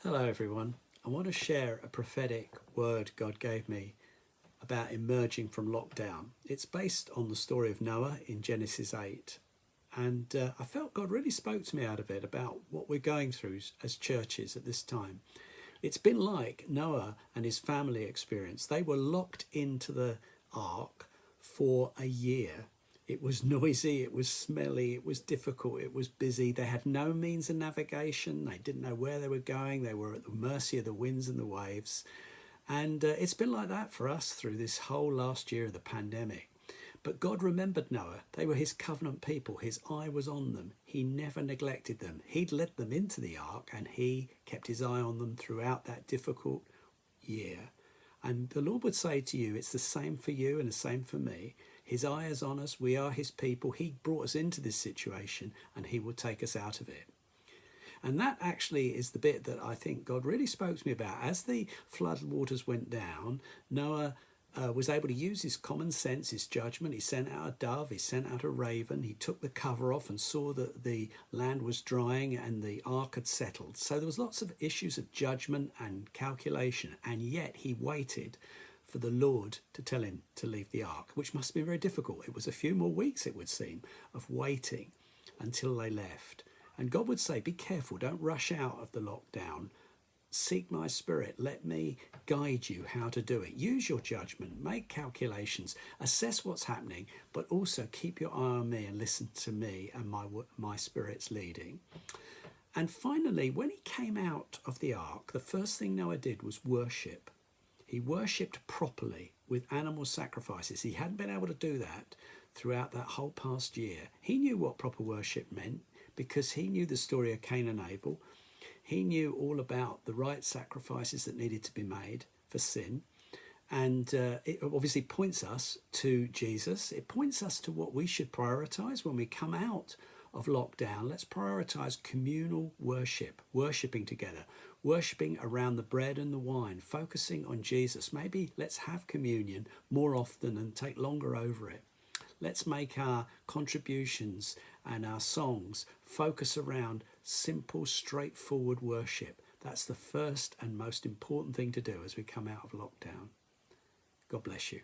Hello everyone. I want to share a prophetic word God gave me about emerging from lockdown. It's based on the story of Noah in Genesis 8. And I felt God really spoke to me out of it about what we're going through as churches at this time. It's been like Noah and his family experience. They were locked into the ark for a year. It was noisy, it was smelly, it was difficult, it was busy. They had no means of navigation. They didn't know where they were going. They were at the mercy of the winds and the waves. And it's been like that for us through this whole last year of the pandemic. But God remembered Noah. They were his covenant people. His eye was on them. He never neglected them. He'd led them into the ark and he kept his eye on them throughout that difficult year. And the Lord would say to you, it's the same for you and the same for me. His eye is on us. We are his people. He brought us into this situation and he will take us out of it. And that actually is the bit that I think God really spoke to me about. As the flood waters went down, Noah was able to use his common sense, his judgment. He sent out a dove, he sent out a raven, he took the cover off and saw that the land was drying and the ark had settled. So there was lots of issues of judgment and calculation, and yet he waited for the Lord to tell him to leave the ark, which must have been very difficult. It was a few more weeks, it would seem, of waiting until they left. And God would say, be careful, don't rush out of the lockdown. Seek my spirit. Let me guide you how to do it. Use your judgment, make calculations, assess what's happening, but also keep your eye on me and listen to me and my spirit's leading. And finally, when he came out of the ark, the first thing Noah did was worship. He worshipped properly with animal sacrifices. He hadn't been able to do that throughout that whole past year. He knew what proper worship meant because he knew the story of Cain and Abel. He knew all about the right sacrifices that needed to be made for sin. And it obviously points us to Jesus. It points us to what we should prioritize when we come out of lockdown. Let's prioritize communal worship, worshiping together, worshiping around the bread and the wine, focusing on Jesus. Maybe let's have communion more often and take longer over it. Let's make our contributions and our songs focus around simple, straightforward worship. That's the first and most important thing to do as we come out of lockdown. God bless you.